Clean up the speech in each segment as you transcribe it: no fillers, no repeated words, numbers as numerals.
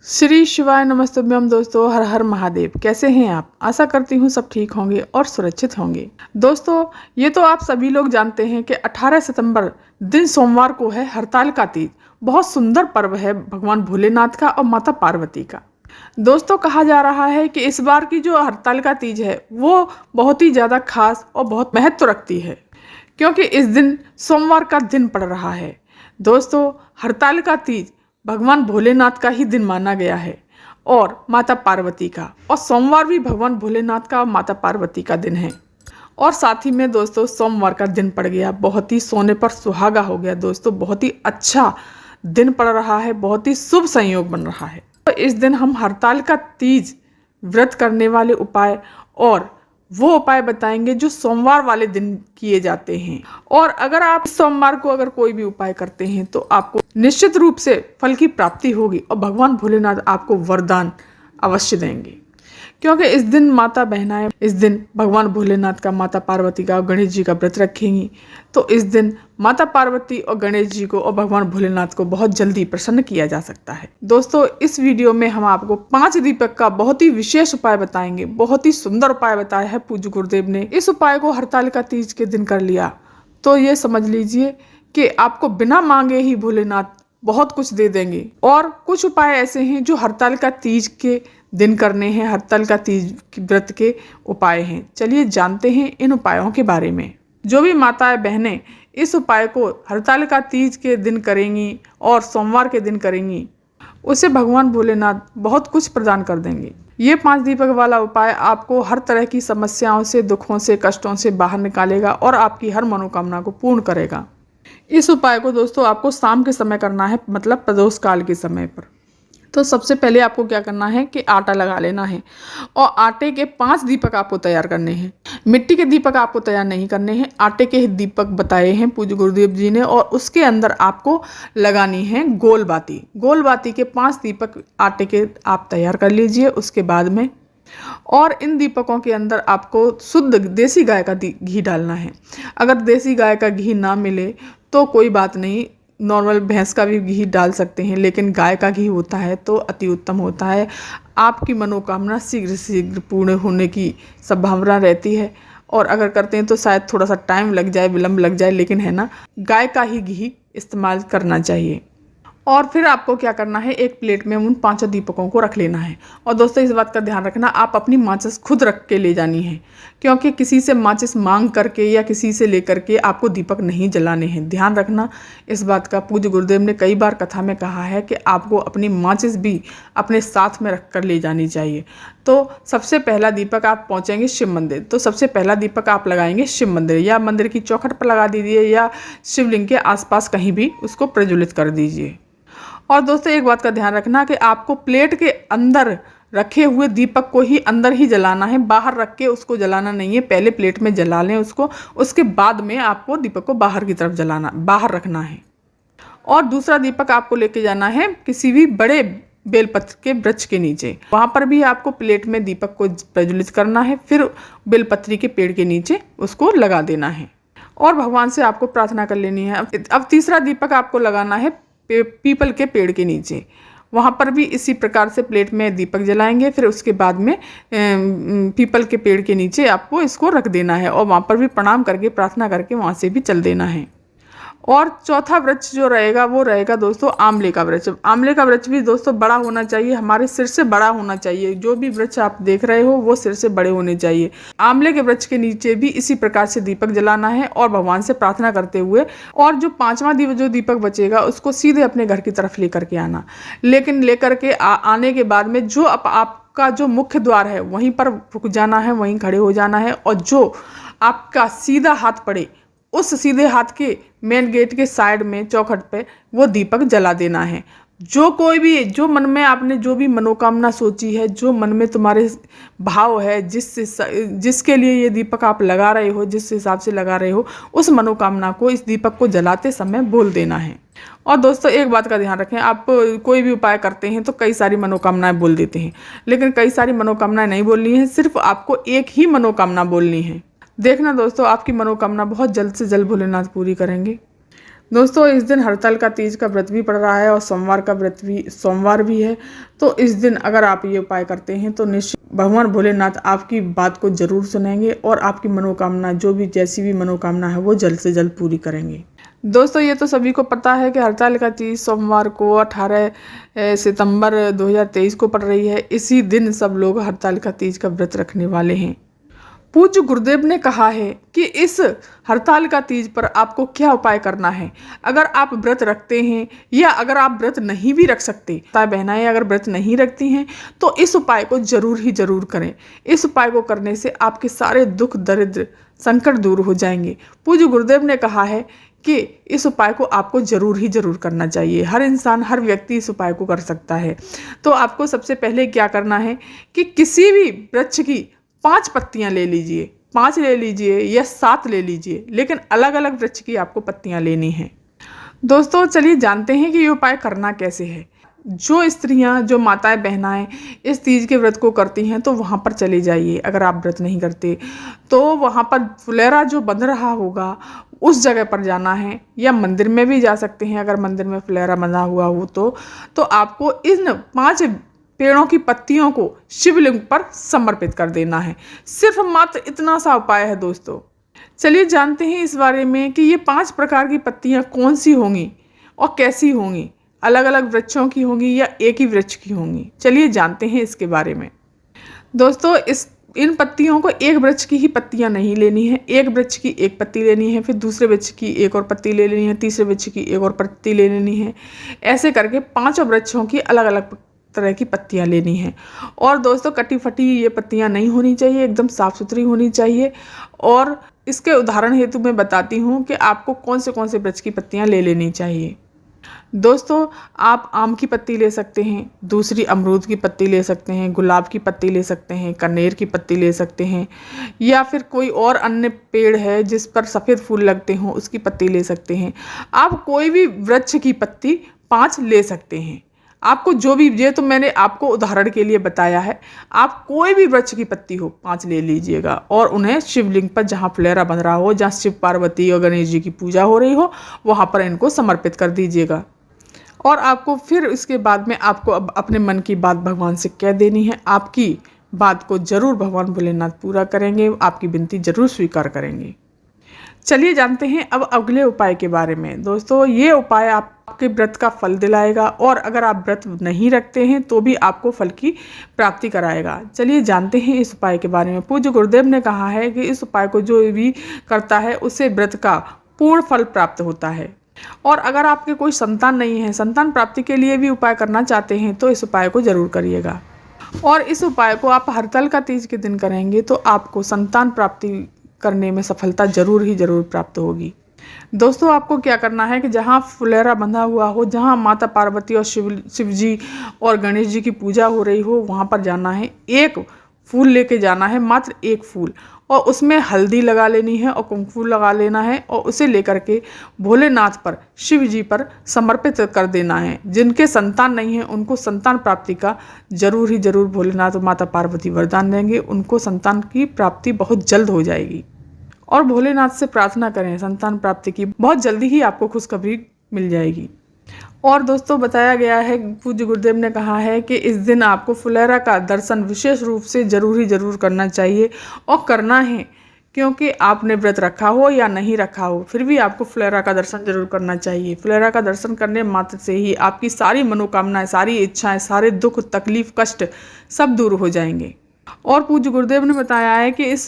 श्री शिवाय नमस्तुभ्यम दोस्तों, हर हर महादेव। कैसे हैं आप? आशा करती हूँ सब ठीक होंगे और सुरक्षित होंगे। दोस्तों, ये तो आप सभी लोग जानते हैं कि 18 सितंबर दिन सोमवार को है हरताल का तीज। बहुत सुंदर पर्व है भगवान भोलेनाथ का और माता पार्वती का। दोस्तों, कहा जा रहा है कि इस बार की जो हरताल का तीज है वो बहुत ही ज़्यादा खास और बहुत महत्व रखती है, क्योंकि इस दिन सोमवार का दिन पड़ रहा है। दोस्तों, हरताल का तीज भगवान भोलेनाथ का ही दिन माना गया है और माता पार्वती का, और सोमवार भी भगवान भोलेनाथ का और माता पार्वती का दिन है। और साथ ही में दोस्तों सोमवार का दिन पड़ गया, बहुत ही सोने पर सुहागा हो गया। दोस्तों, बहुत ही अच्छा दिन पड़ रहा है, बहुत ही शुभ संयोग बन रहा है। तो इस दिन हम हरताल का तीज व्रत करने वाले उपाय और वो उपाय बताएंगे जो सोमवार वाले दिन किए जाते हैं। और अगर आप सोमवार को अगर कोई भी उपाय करते हैं तो आपको निश्चित रूप से फल की प्राप्ति होगी और भगवान भोलेनाथ आपको वरदान अवश्य देंगे, क्योंकि इस दिन माता बहनाएं इस दिन भगवान भोलेनाथ का, माता पार्वती का और गणेश जी का व्रत रखेंगी। तो इस दिन माता पार्वती और गणेश जी को और भगवान भोलेनाथ को बहुत जल्दी प्रसन्न किया जा सकता है। दोस्तों, इस वीडियो में हम आपको 5 दीपक का बहुत ही विशेष उपाय बताएंगे। बहुत ही सुंदर उपाय बताया है पूज्य गुरुदेव ने। इस उपाय को हरताल का तीज के दिन कर लिया तो ये समझ लीजिए कि आपको बिना मांगे ही भोलेनाथ बहुत कुछ दे देंगे। और कुछ उपाय ऐसे हैं जो हरताल का तीज के दिन करने हैं, हरताल का तीज व्रत के उपाय हैं। चलिए जानते हैं इन उपायों के बारे में। जो भी माताएं बहनें इस उपाय को हरताल का तीज के दिन करेंगी और सोमवार के दिन करेंगी, उसे भगवान भोलेनाथ बहुत कुछ प्रदान कर देंगे। ये 5 दीपक वाला उपाय आपको हर तरह की समस्याओं से, दुखों से, कष्टों से बाहर निकालेगा और आपकी हर मनोकामना को पूर्ण करेगा। इस उपाय को दोस्तों आपको शाम के समय करना है, मतलब प्रदोष काल के समय पर। तो सबसे पहले आपको क्या करना है कि आटा लगा लेना है और आटे के 5 दीपक आपको तैयार करने हैं। मिट्टी के दीपक आपको तैयार नहीं करने हैं, आटे के ही दीपक बताए हैं पूज्य गुरुदेव जी ने। और उसके अंदर आपको लगानी है गोल बाती। गोल बाती के 5 दीपक आटे के आप तैयार कर लीजिए उसके बाद में। और इन दीपकों के अंदर आपको शुद्ध देसी गाय का घी डालना है। अगर देसी गाय का घी ना मिले तो कोई बात नहीं, नॉर्मल भैंस का भी घी डाल सकते हैं, लेकिन गाय का घी होता है तो अति उत्तम होता है। आपकी मनोकामना शीघ्र शीघ्र पूर्ण होने की संभावना रहती है। और अगर करते हैं तो शायद थोड़ा सा टाइम लग जाए, विलम्ब लग जाए, लेकिन है ना, गाय का ही घी इस्तेमाल करना चाहिए। और फिर आपको क्या करना है, एक प्लेट में उन 5 दीपकों को रख लेना है। और दोस्तों, इस बात का ध्यान रखना, आप अपनी माचिस खुद रख के ले जानी है, क्योंकि किसी से माचिस मांग करके या किसी से लेकर के आपको दीपक नहीं जलाने हैं। ध्यान रखना इस बात का। पूज्य गुरुदेव ने कई बार कथा में कहा है कि आपको अपनी माचिस भी अपने साथ में रख कर ले जानी चाहिए। तो सबसे पहला दीपक आप पहुँचेंगे शिव मंदिर, तो सबसे पहला दीपक आप लगाएंगे शिव मंदिर, या मंदिर की चौखट पर लगा दीजिए या शिवलिंग के आसपास कहीं भी उसको प्रज्वलित कर दीजिए। और दोस्तों, एक बात का ध्यान रखना कि आपको प्लेट के अंदर रखे हुए दीपक को ही अंदर ही जलाना है, बाहर रख के उसको जलाना नहीं है। पहले प्लेट में जला लें उसको, उसके बाद में आपको दीपक को बाहर की तरफ बाहर रखना है। और दूसरा दीपक आपको लेके जाना है किसी भी बड़े बेलपत्र के वृक्ष के नीचे, वहाँ पर भी आपको प्लेट में दीपक को प्रज्वलित करना है, फिर बेलपत्री के पेड़ के नीचे उसको लगा देना है और भगवान से आपको प्रार्थना कर लेनी है। अब तीसरा दीपक आपको लगाना है पीपल के पेड़ के नीचे, वहाँ पर भी इसी प्रकार से प्लेट में दीपक जलाएंगे। फिर उसके बाद में पीपल के पेड़ के नीचे आपको इसको रख देना है और वहाँ पर भी प्रणाम करके, प्रार्थना करके वहाँ से भी चल देना है। और चौथा वृक्ष जो रहेगा वो रहेगा दोस्तों आंवले का वृक्ष। आंवले का वृक्ष भी दोस्तों बड़ा होना चाहिए, हमारे सिर से बड़ा होना चाहिए। जो भी वृक्ष आप देख रहे हो वो सिर से बड़े होने चाहिए। आंवले के वृक्ष के नीचे भी इसी प्रकार से दीपक जलाना है और भगवान से प्रार्थना करते हुए। और जो 5वां जो दीपक बचेगा उसको सीधे अपने घर की तरफ लेकर के आना। लेकिन लेकर के आने के बाद में जो आपका जो मुख्य द्वार है वहीं पर रुक जाना है, वहीं खड़े हो जाना है। और जो आपका सीधा हाथ पड़े उस सीधे हाथ के मेन गेट के साइड में चौखट पे वो दीपक जला देना है। जो कोई भी, जो मन में आपने जो भी मनोकामना सोची है, जो मन में तुम्हारे भाव है, जिसके लिए ये दीपक आप लगा रहे हो, जिस हिसाब से लगा रहे हो, उस मनोकामना को इस दीपक को जलाते समय बोल देना है। और दोस्तों, एक बात का ध्यान रखें, आप कोई भी उपाय करते हैं तो कई सारी मनोकामनाएं बोल देते हैं, लेकिन कई सारी मनोकामनाएं नहीं बोलनी है, सिर्फ आपको एक ही मनोकामना बोलनी है। देखना दोस्तों, आपकी मनोकामना बहुत जल्द से जल्द भोलेनाथ पूरी करेंगे। दोस्तों इस दिन हरतालिका तीज का व्रत भी पड़ रहा है और सोमवार भी है। तो इस दिन अगर आप ये उपाय करते हैं तो निश्चित भगवान भोलेनाथ आपकी बात को जरूर सुनेंगे और आपकी मनोकामना जैसी भी मनोकामना है वो जल्द से जल्द पूरी करेंगे। दोस्तों ये तो सभी को पता है कि हरतालिका तीज सोमवार को 18 सितंबर 2023 को पड़ रही है। इसी दिन सब लोग हरतालिका तीज का व्रत रखने वाले हैं। पूज्य गुरुदेव ने कहा है कि इस हरतालिका तीज पर आपको क्या उपाय करना है। अगर आप व्रत रखते हैं या अगर आप व्रत नहीं भी रख सकते, बहनाएं अगर व्रत नहीं रखती हैं तो इस उपाय को जरूर करें। इस उपाय को करने से आपके सारे दुख दरिद्र संकट दूर हो जाएंगे। पूज्य गुरुदेव ने कहा है कि इस उपाय को आपको जरूर करना चाहिए। हर इंसान, हर व्यक्ति इस उपाय को कर सकता है। तो आपको सबसे पहले क्या करना है कि किसी भी वृक्ष की 5 पत्तियां ले लीजिए, 5 ले लीजिए या 7 ले लीजिए, लेकिन अलग अलग वृक्ष की आपको पत्तियां लेनी है। दोस्तों चलिए जानते हैं कि ये उपाय करना कैसे है। जो स्त्रियां, जो माताएं बहनाएं इस तीज के व्रत को करती हैं तो वहाँ पर चले जाइए। अगर आप व्रत नहीं करते तो वहाँ पर फुलेरा जो बंध रहा होगा उस जगह पर जाना है, या मंदिर में भी जा सकते हैं। अगर मंदिर में फुलेरा बंधा हुआ हो तो आपको इन 5 पेड़ों की पत्तियों को शिवलिंग पर समर्पित कर देना है। सिर्फ मात्र इतना सा उपाय है दोस्तों। चलिए जानते हैं इस बारे में कि ये 5 प्रकार की पत्तियां कौन सी होंगी और कैसी होंगी। अलग अलग वृक्षों की होंगी या एक ही वृक्ष की होंगी। चलिए जानते हैं इसके बारे में। दोस्तों इन पत्तियों को एक वृक्ष की ही पत्तियां नहीं लेनी है। एक वृक्ष की एक पत्ती लेनी है, फिर दूसरे वृक्ष की एक और पत्ती ले लेनी है, तीसरे वृक्ष की एक और पत्ती ले लेनी है। ऐसे करके 5 वृक्षों की अलग अलग तरह की पत्तियां लेनी है। और दोस्तों कटी फटी ये पत्तियां नहीं होनी चाहिए, एकदम साफ सुथरी होनी चाहिए। और इसके उदाहरण हेतु मैं बताती हूँ कि आपको कौन से वृक्ष की पत्तियां ले लेनी चाहिए। दोस्तों आप आम की पत्ती ले सकते हैं, दूसरी अमरूद की पत्ती ले सकते हैं, गुलाब की पत्ती ले सकते हैं, कनेर की पत्ती ले सकते हैं, या फिर कोई और अन्य पेड़ है जिस पर सफ़ेद फूल लगते हों उसकी पत्ती ले सकते हैं। आप कोई भी वृक्ष की पत्ती 5 ले सकते हैं। आपको जो भी, ये तो मैंने आपको उदाहरण के लिए बताया है। आप कोई भी वृक्ष की पत्ती हो 5 ले लीजिएगा और उन्हें शिवलिंग पर जहाँ फुलेरा बन रहा हो, जहाँ शिव पार्वती और गणेश जी की पूजा हो रही हो, वहाँ पर इनको समर्पित कर दीजिएगा। और आपको फिर इसके बाद में आपको अब अपने मन की बात भगवान से कह देनी है। आपकी बात को जरूर भगवान भोलेनाथ पूरा करेंगे, आपकी विनती जरूर स्वीकार करेंगे। चलिए जानते हैं अब अगले उपाय के बारे में। दोस्तों ये उपाय आपके व्रत का फल दिलाएगा और अगर आप व्रत नहीं रखते हैं तो भी आपको फल की प्राप्ति कराएगा। चलिए जानते हैं इस उपाय के बारे में। पूज्य गुरुदेव ने कहा है कि इस उपाय को जो भी करता है उसे व्रत का पूर्ण फल प्राप्त होता है। और अगर आपके कोई संतान नहीं है, संतान प्राप्ति के लिए भी उपाय करना चाहते हैं तो इस उपाय को जरूर करिएगा। और इस उपाय को आप हरतालिका तीज के दिन करेंगे तो आपको संतान प्राप्ति करने में सफलता जरूर प्राप्त होगी। दोस्तों आपको क्या करना है कि जहाँ फुलेरा बंधा हुआ हो, जहाँ माता पार्वती और शिव जी और गणेश जी की पूजा हो रही हो, वहाँ पर जाना है। एक फूल लेके जाना है, मात्र एक फूल, और उसमें हल्दी लगा लेनी है और कुमकुम लगा लेना है और उसे लेकर के भोलेनाथ पर, शिव जी पर समर्पित कर देना है। जिनके संतान नहीं है उनको संतान प्राप्ति का जरूर भोलेनाथ और माता पार्वती वरदान देंगे। उनको संतान की प्राप्ति बहुत जल्द हो जाएगी। और भोलेनाथ से प्रार्थना करें संतान प्राप्ति की, बहुत जल्दी ही आपको खुशखबरी मिल जाएगी। और दोस्तों बताया गया है, पूज्य गुरुदेव ने कहा है कि इस दिन आपको फुलेरा का दर्शन विशेष रूप से जरूर करना चाहिए और करना है, क्योंकि आपने व्रत रखा हो या नहीं रखा हो फिर भी आपको फुलेरा का दर्शन जरूर करना चाहिए। फुलेरा का दर्शन करने मात्र से ही आपकी सारी मनोकामनाएं, सारी इच्छाएं, सारे दुख, तकलीफ, कष्ट सब दूर हो जाएंगे। और पूज्य गुरुदेव ने बताया है कि इस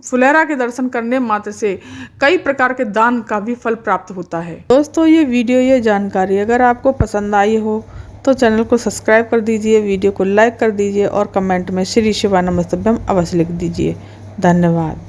फुलेरा के दर्शन करने मात्र से कई प्रकार के दान का भी फल प्राप्त होता है। दोस्तों ये वीडियो, ये जानकारी अगर आपको पसंद आई हो तो चैनल को सब्सक्राइब कर दीजिए, वीडियो को लाइक कर दीजिए और कमेंट में श्री शिवानमस्तुभ्यम अवश्य लिख दीजिए। धन्यवाद।